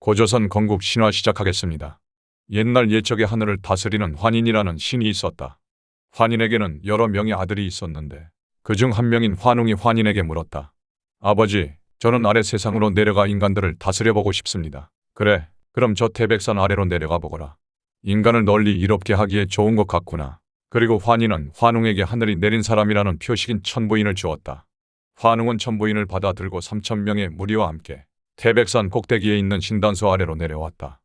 고조선 건국 신화 시작하겠습니다. 옛날 옛적에 하늘을 다스리는 환인이라는 신이 있었다. 환인에게는 여러 명의 아들이 있었는데 그중 한 명인 환웅이 환인에게 물었다. 아버지, 저는 아래 세상으로 내려가 인간들을 다스려보고 싶습니다. 그래, 그럼 저 태백산 아래로 내려가 보거라. 인간을 널리 이롭게 하기에 좋은 것 같구나. 그리고 환인은 환웅에게 하늘이 내린 사람이라는 표식인 천부인을 주었다. 환웅은 천부인을 받아 들고 3,000명의 무리와 함께 태백산 꼭대기에 있는 신단수 아래로 내려왔다.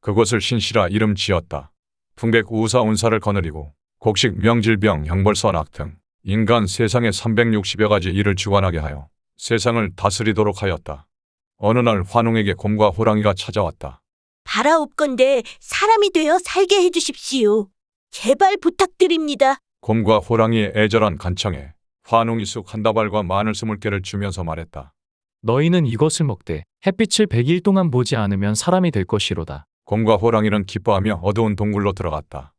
그곳을 신시라 이름 지었다. 풍백 우사 운사를 거느리고 곡식 명질병 형벌선 악 등 인간 세상에 360여 가지 일을 주관하게 하여 세상을 다스리도록 하였다. 어느 날 환웅에게 곰과 호랑이가 찾아왔다. 바라옵건대 사람이 되어 살게 해주십시오. 제발 부탁드립니다. 곰과 호랑이의 애절한 간청에 환웅이 쑥 한 다발과 마늘 20개를 주면서 말했다. 너희는 이것을 먹되 햇빛을 100일 동안 보지 않으면 사람이 될 것이로다. 곰과 호랑이는 기뻐하며 어두운 동굴로 들어갔다.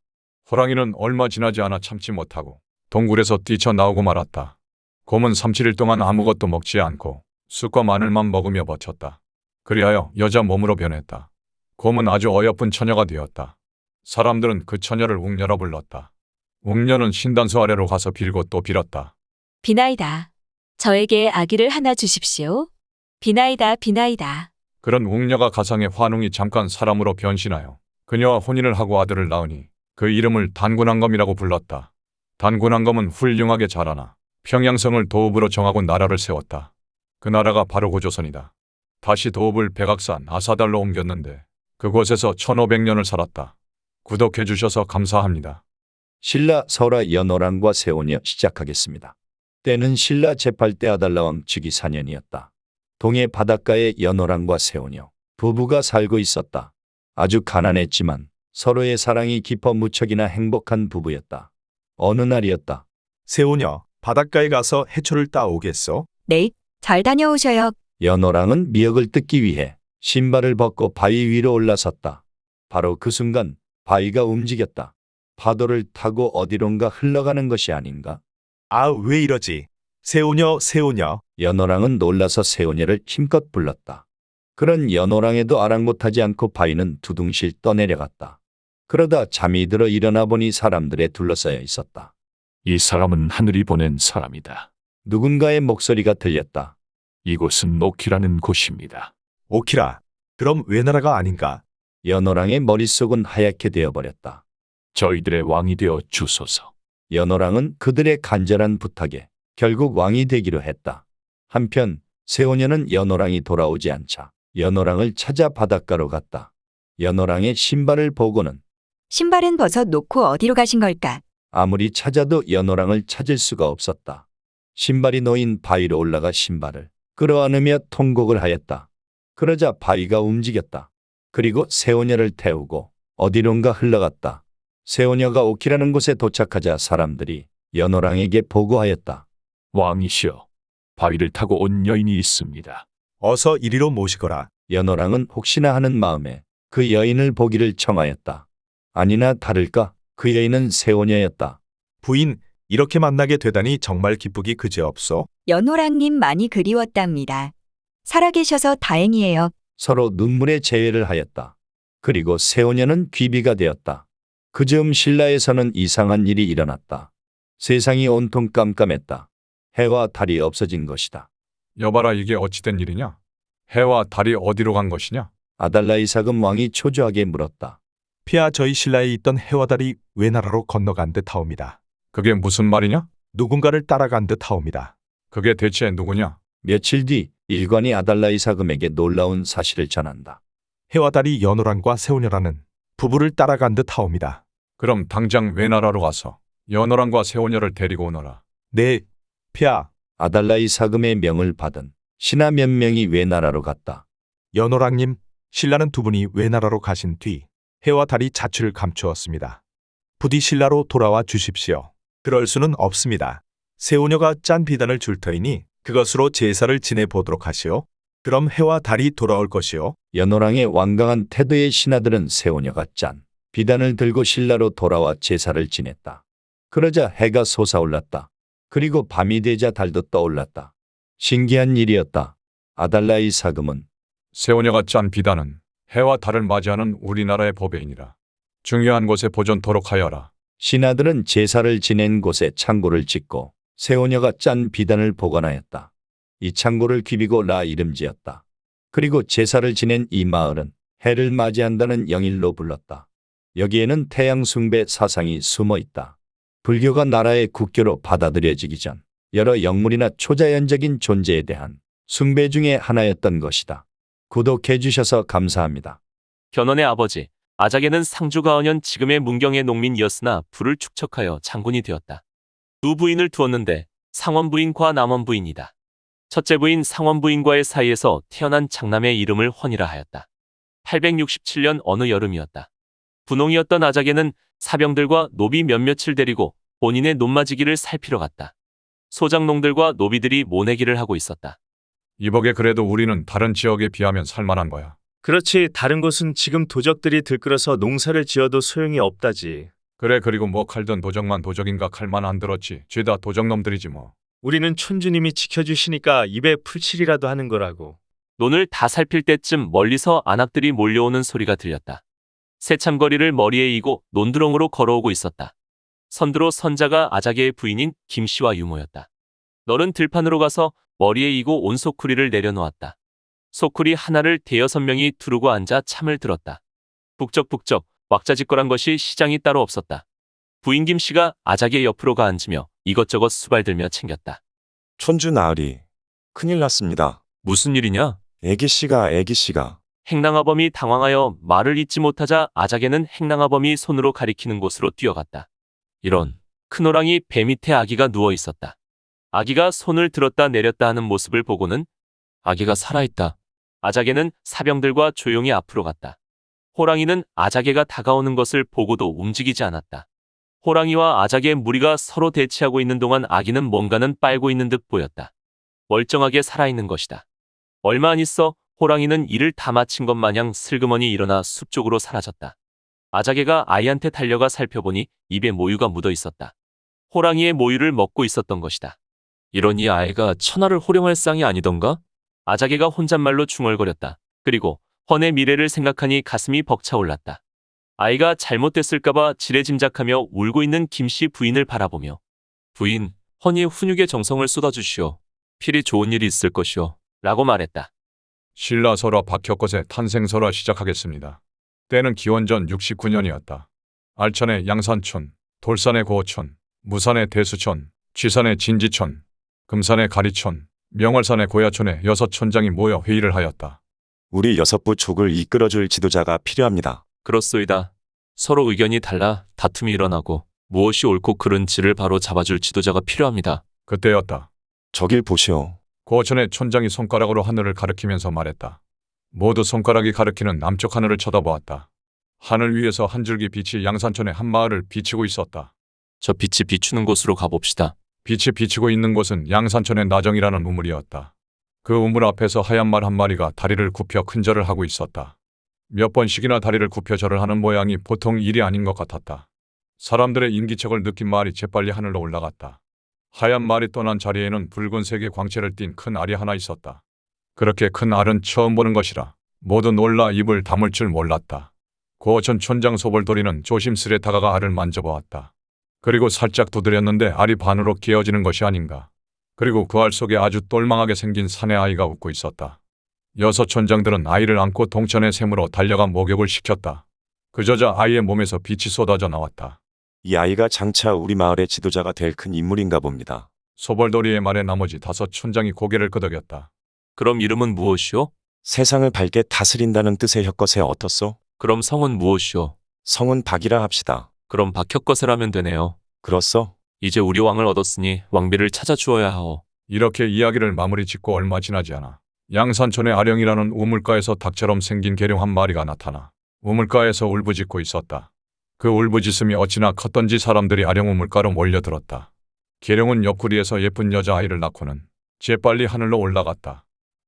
호랑이는 얼마 지나지 않아 참지 못하고 동굴에서 뛰쳐나오고 말았다. 곰은 37일 동안 아무것도 먹지 않고 쑥과 마늘만 먹으며 버텼다. 그리하여 여자 몸으로 변했다. 곰은 아주 어여쁜 처녀가 되었다. 사람들은 그 처녀를 웅녀라 불렀다. 웅녀는 신단수 아래로 가서 빌고 또 빌었다. 비나이다. 저에게 아기를 하나 주십시오. 비나이다, 비나이다. 그런 웅녀가 가상의 환웅이 잠깐 사람으로 변신하여 그녀와 혼인을 하고 아들을 낳으니 그 이름을 단군왕검이라고 불렀다. 단군왕검은 훌륭하게 자라나 평양성을 도읍으로 정하고 나라를 세웠다. 그 나라가 바로 고조선이다. 다시 도읍을 백악산 아사달로 옮겼는데 그곳에서 1500년을 살았다. 구독해 주셔서 감사합니다. 신라 설화 연호랑과 세오녀 시작하겠습니다. 때는 신라 제8대 아달라왕 즉위 4년이었다. 동해 바닷가에 연호랑과 세오녀 부부가 살고 있었다. 아주 가난했지만 서로의 사랑이 깊어 무척이나 행복한 부부였다. 어느 날이었다. 세오녀, 바닷가에 가서 해초를 따오겠소? 네, 잘 다녀오셔요. 연호랑은 미역을 뜯기 위해 신발을 벗고 바위 위로 올라섰다. 바로 그 순간 바위가 움직였다. 파도를 타고 어디론가 흘러가는 것이 아닌가? 아, 왜 이러지? 세오녀, 세오녀. 연호랑은 놀라서 세오녀를 힘껏 불렀다. 그런 연호랑에도 아랑곳하지 않고 바위는 두둥실 떠내려갔다. 그러다 잠이 들어 일어나 보니 사람들에 둘러싸여 있었다. 이 사람은 하늘이 보낸 사람이다. 누군가의 목소리가 들렸다. 이곳은 오키라는 곳입니다. 오키라. 그럼 외나라가 아닌가? 연호랑의 머릿속은 하얗게 되어버렸다. 저희들의 왕이 되어 주소서. 연호랑은 그들의 간절한 부탁에 결국 왕이 되기로 했다. 한편 세오녀는 연호랑이 돌아오지 않자 연호랑을 찾아 바닷가로 갔다. 연호랑의 신발을 보고는 신발은 벗어 놓고 어디로 가신 걸까? 아무리 찾아도 연호랑을 찾을 수가 없었다. 신발이 놓인 바위로 올라가 신발을 끌어안으며 통곡을 하였다. 그러자 바위가 움직였다. 그리고 세오녀를 태우고 어디론가 흘러갔다. 세오녀가 오키라는 곳에 도착하자 사람들이 연호랑에게 보고하였다. 왕이시여, 바위를 타고 온 여인이 있습니다. 어서 이리로 모시거라. 연호랑은 혹시나 하는 마음에 그 여인을 보기를 청하였다. 아니나 다를까 그 여인은 세오녀였다. 부인, 이렇게 만나게 되다니 정말 기쁘기 그지없소? 연호랑님 많이 그리웠답니다. 살아계셔서 다행이에요. 서로 눈물의 재회를 하였다. 그리고 세오녀는 귀비가 되었다. 그 즈음 신라에서는 이상한 일이 일어났다. 세상이 온통 깜깜했다. 해와 달이 없어진 것이다. 여봐라, 이게 어찌된 일이냐? 해와 달이 어디로 간 것이냐? 아달라이사금 왕이 초조하게 물었다. 폐하 저희 신라에 있던 해와 달이 외나라로 건너간 듯하옵니다. 그게 무슨 말이냐? 누군가를 따라간 듯하옵니다. 그게 대체 누구냐? 며칠 뒤 일관이 아달라이사금에게 놀라운 사실을 전한다. 해와 달이 연호랑과 세오녀라는 부부를 따라간 듯하옵니다. 그럼 당장 외나라로 가서 연호랑과 세오녀를 데리고 오너라. 네, 폐하. 아달라이사금의 명을 받은 신하 몇 명이 외나라로 갔다. 연호랑님, 신라는 두 분이 외나라로 가신 뒤 해와 달이 자취를 감추었습니다. 부디 신라로 돌아와 주십시오. 그럴 수는 없습니다. 세오녀가 짠 비단을 줄 터이니 그것으로 제사를 지내보도록 하시오. 그럼 해와 달이 돌아올 것이오. 연호랑의 완강한 태도의 신하들은 세오녀가 짠 비단을 들고 신라로 돌아와 제사를 지냈다. 그러자 해가 솟아올랐다. 그리고 밤이 되자 달도 떠올랐다. 신기한 일이었다. 아달라이사금은 세오녀가 짠 비단은 해와 달을 맞이하는 우리나라의 법에이니라. 중요한 곳에 보존토록 하여라. 신하들은 제사를 지낸 곳에 창고를 짓고 세오녀가 짠 비단을 보관하였다. 이 창고를 귀비고 라 이름 지었다. 그리고 제사를 지낸 이 마을은 해를 맞이한다는 영일로 불렀다. 여기에는 태양 숭배 사상이 숨어 있다. 불교가 나라의 국교로 받아들여지기 전 여러 영물이나 초자연적인 존재에 대한 숭배 중에 하나였던 것이다. 구독해 주셔서 감사합니다. 견훤의 아버지 아작에는 상주가언년 지금의 문경의 농민이었으나 부를 축척하여 장군이 되었다. 두 부인을 두었는데 상원 부인과 남원 부인이다. 첫째 부인 상원 부인과의 사이에서 태어난 장남의 이름을 헌이라 하였다. 867년 어느 여름이었다. 분홍이었던 아작에는 사병들과 노비 몇몇을 데리고 본인의 논마지기를 살피러 갔다. 소장농들과 노비들이 모내기를 하고 있었다. 이복에 그래도 우리는 다른 지역에 비하면 살만한 거야. 그렇지, 다른 곳은 지금 도적들이 들끓어서 농사를 지어도 소용이 없다지. 그래, 그리고 뭐 칼든 도적만 도적인가 칼만 안 들었지. 죄다 도적놈들이지 뭐. 우리는 촌주님이 지켜주시니까 입에 풀칠이라도 하는 거라고. 논을 다 살필 때쯤 멀리서 안악들이 몰려오는 소리가 들렸다. 새참거리를 머리에 이고 논두렁으로 걸어오고 있었다. 선두로 선자가 아자개의 부인인 김씨와 유모였다. 너른 들판으로 가서 머리에 이고 온 소쿠리를 내려놓았다. 소쿠리 하나를 대여섯 명이 두르고 앉아 참을 들었다. 북적북적 왁자지껄한 것이 시장이 따로 없었다. 부인 김씨가 아자개 옆으로 가 앉으며 이것저것 수발들며 챙겼다. 촌주 나으리, 큰일 났습니다. 무슨 일이냐? 애기씨가. 행랑아범이 당황하여 말을 잇지 못하자 아자개는 행랑아범이 손으로 가리키는 곳으로 뛰어갔다. 이런, 큰 호랑이 배 밑에 아기가 누워 있었다. 아기가 손을 들었다 내렸다 하는 모습을 보고는 아기가 살아있다. 아자개는 사병들과 조용히 앞으로 갔다. 호랑이는 아자개가 다가오는 것을 보고도 움직이지 않았다. 호랑이와 아자개의 무리가 서로 대치하고 있는 동안 아기는 뭔가는 빨고 있는 듯 보였다. 멀쩡하게 살아있는 것이다. 얼마 안 있어 호랑이는 일을 다 마친 것 마냥 슬그머니 일어나 숲 쪽으로 사라졌다. 아자개가 아이한테 달려가 살펴보니 입에 모유가 묻어 있었다. 호랑이의 모유를 먹고 있었던 것이다. 이런 이 아이가 천하를 호령할 쌍이 아니던가? 아자개가 혼잣말로 중얼거렸다. 그리고 헌의 미래를 생각하니 가슴이 벅차올랐다. 아이가 잘못됐을까봐 지레짐작하며 울고 있는 김씨 부인을 바라보며 부인, 헌이 훈육에 정성을 쏟아주시오. 필히 좋은 일이 있을 것이오. 라고 말했다. 신라설화 박혁것의 탄생설화 시작하겠습니다. 때는 기원전 69년이었다. 알천의 양산촌, 돌산의 고호촌, 무산의 대수촌, 취산의 진지촌, 금산의 가리촌, 명월산의 고야촌의 6촌장이 모여 회의를 하였다. 우리 6부 족을 이끌어줄 지도자가 필요합니다. 그렇소이다. 서로 의견이 달라 다툼이 일어나고 무엇이 옳고 그른지를 바로 잡아줄 지도자가 필요합니다. 그때였다. 저길 보시오. 고호촌의 촌장이 손가락으로 하늘을 가리키면서 말했다. 모두 손가락이 가리키는 남쪽 하늘을 쳐다보았다. 하늘 위에서 한 줄기 빛이 양산촌의 한 마을을 비치고 있었다. 저 빛이 비추는 곳으로 가봅시다. 빛이 비치고 있는 곳은 양산촌의 나정이라는 우물이었다. 그 우물 앞에서 하얀 말 한 마리가 다리를 굽혀 큰 절을 하고 있었다. 몇 번씩이나 다리를 굽혀 절을 하는 모양이 보통 일이 아닌 것 같았다. 사람들의 인기척을 느낀 말이 재빨리 하늘로 올라갔다. 하얀 말이 떠난 자리에는 붉은색의 광채를 띤 큰 알이 하나 있었다. 그렇게 큰 알은 처음 보는 것이라 모두 놀라 입을 다물 줄 몰랐다. 고호촌 촌장 소벌돌이는 조심스레 다가가 알을 만져보았다. 그리고 살짝 두드렸는데 알이 반으로 깨어지는 것이 아닌가. 그리고 그 알 속에 아주 똘망하게 생긴 사내 아이가 웃고 있었다. 6촌장들은 아이를 안고 동천의 샘으로 달려가 목욕을 시켰다. 그저자 아이의 몸에서 빛이 쏟아져 나왔다. 이 아이가 장차 우리 마을의 지도자가 될 큰 인물인가 봅니다. 소벌돌이의 말에 나머지 5촌장이 고개를 끄덕였다. 그럼 이름은 무엇이오? 세상을 밝게 다스린다는 뜻의 혁것에 어떻소? 그럼 성은 무엇이오? 성은 박이라 합시다. 그럼 박혁거세라면 되네요. 그렇소? 이제 우리 왕을 얻었으니 왕비를 찾아주어야 하오. 이렇게 이야기를 마무리 짓고 얼마 지나지 않아 양산촌의 아령이라는 우물가에서 닭처럼 생긴 계룡 한 마리가 나타나 우물가에서 울부짖고 있었다. 그 울부짖음이 어찌나 컸던지 사람들이 아령 우물가로 몰려들었다. 계룡은 옆구리에서 예쁜 여자아이를 낳고는 재빨리 하늘로 올라갔다.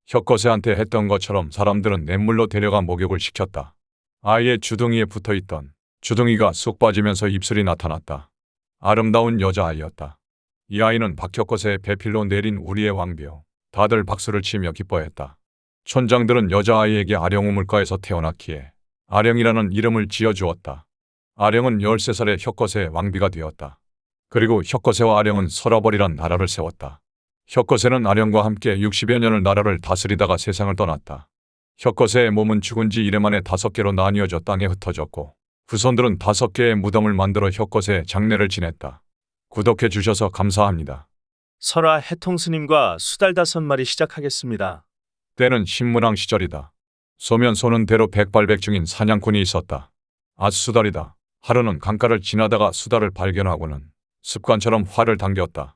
혁거세한테 했던 것처럼 사람들은 냇물로 데려가 목욕을 시켰다. 아이의 주둥이에 붙어있던 주둥이가 쑥 빠지면서 입술이 나타났다. 아름다운 여자아이였다. 이 아이는 박혁거세의 배필로 내린 우리의 왕비요. 다들 박수를 치며 기뻐했다. 촌장들은 여자아이에게 아령 우물가에서 태어났기에 아령이라는 이름을 지어주었다. 아령은 13살에 혁거세의 왕비가 되었다. 그리고 혁거세와 아령은 서라벌이란 나라를 세웠다. 혁거세는 아령과 함께 60여 년을 나라를 다스리다가 세상을 떠났다. 혁거세의 몸은 죽은 지 이래 만에 5개로 나뉘어져 땅에 흩어졌고 후손들은 5개의 무덤을 만들어 혁거세의 장례를 지냈다. 구독해 주셔서 감사합니다. 설화 해통 스님과 수달 5마리 시작하겠습니다. 때는 신문왕 시절이다. 소면 소는 대로 백발백중인 사냥꾼이 있었다. 수달이다. 하루는 강가를 지나다가 수달을 발견하고는 습관처럼 활을 당겼다.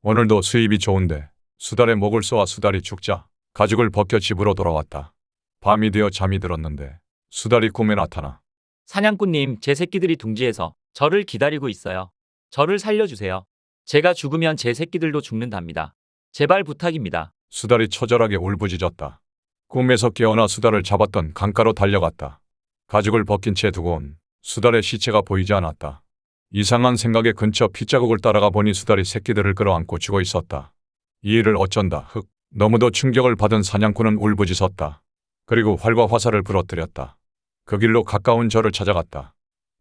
오늘도 수입이 좋은데 수달의 목을 쏘아 수달이 죽자 가죽을 벗겨 집으로 돌아왔다. 밤이 되어 잠이 들었는데 수달이 꿈에 나타나. 사냥꾼님, 제 새끼들이 둥지에서 저를 기다리고 있어요. 저를 살려주세요. 제가 죽으면 제 새끼들도 죽는답니다. 제발 부탁입니다. 수달이 처절하게 울부짖었다. 꿈에서 깨어나 수달을 잡았던 강가로 달려갔다. 가죽을 벗긴 채 두고 온 수달의 시체가 보이지 않았다. 이상한 생각에 근처 핏자국을 따라가 보니 수달이 새끼들을 끌어안고 죽어 있었다. 이 일을 어쩐다. 너무도 충격을 받은 사냥꾼은 울부짖었다. 그리고 활과 화살을 부러뜨렸다. 그 길로 가까운 절을 찾아갔다.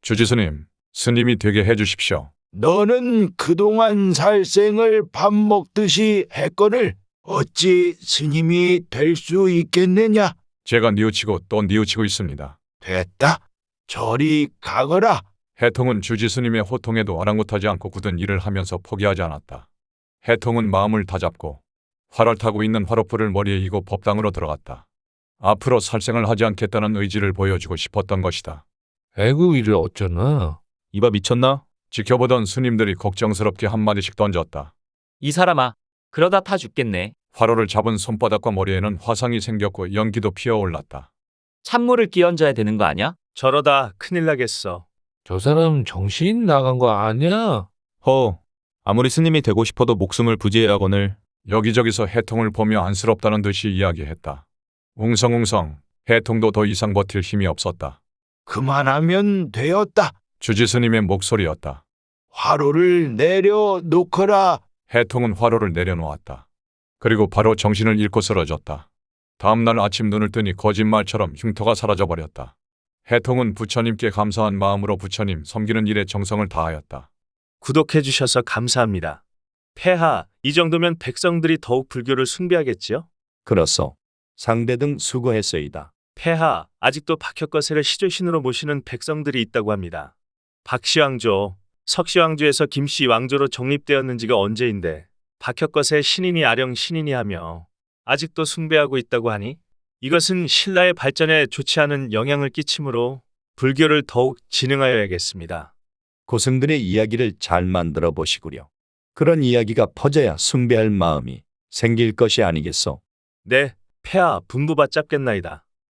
주지스님, 스님이 되게 해주십시오. 너는 그동안 살생을 밥 먹듯이 했거늘 어찌 스님이 될 수 있겠느냐? 제가 뉘우치고 또 뉘우치고 있습니다. 됐다. 저리 가거라. 해통은 주지스님의 호통에도 아랑곳하지 않고 굳은 일을 하면서 포기하지 않았다. 해통은 마음을 다잡고 활을 타고 있는 화롯불을 머리에 이고 법당으로 들어갔다. 앞으로 살생을 하지 않겠다는 의지를 보여주고 싶었던 것이다. 에구 이를 어쩌나? 이봐 미쳤나? 지켜보던 스님들이 걱정스럽게 한마디씩 던졌다. 이 사람아, 그러다 타 죽겠네. 화로를 잡은 손바닥과 머리에는 화상이 생겼고 연기도 피어올랐다. 찬물을 끼얹어야 되는 거 아냐? 저러다 큰일 나겠어. 저 사람 정신 나간 거 아니야? 아무리 스님이 되고 싶어도 목숨을 부지해야거늘. 여기저기서 해통을 보며 안쓰럽다는 듯이 이야기했다. 웅성웅성 해통도 더 이상 버틸 힘이 없었다. 그만하면 되었다. 주지스님의 목소리였다. 화로를 내려놓거라. 해통은 화로를 내려놓았다. 그리고 바로 정신을 잃고 쓰러졌다. 다음날 아침 눈을 뜨니 거짓말처럼 흉터가 사라져버렸다. 해통은 부처님께 감사한 마음으로 부처님 섬기는 일에 정성을 다하였다. 구독해 주셔서 감사합니다. 폐하, 이 정도면 백성들이 더욱 불교를 숭배하겠지요? 그렇소. 상대 등 수고했소이다. 폐하, 아직도 박혁거세를 시조신으로 모시는 백성들이 있다고 합니다. 박씨왕조, 석씨왕조에서 김씨왕조로 정립되었는 지가 언제인데 박혁거세 신인이 아령 신인이 하며 아직도 숭배하고 있다고 하니 이것은 신라의 발전에 좋지 않은 영향을 끼치므로 불교를 더욱 진흥하여야겠습니다. 고승들의 이야기를 잘 만들어 보시구려. 그런 이야기가 퍼져야 숭배할 마음이 생길 것이 아니겠소. 네, 폐하 분부받잡겠나이다.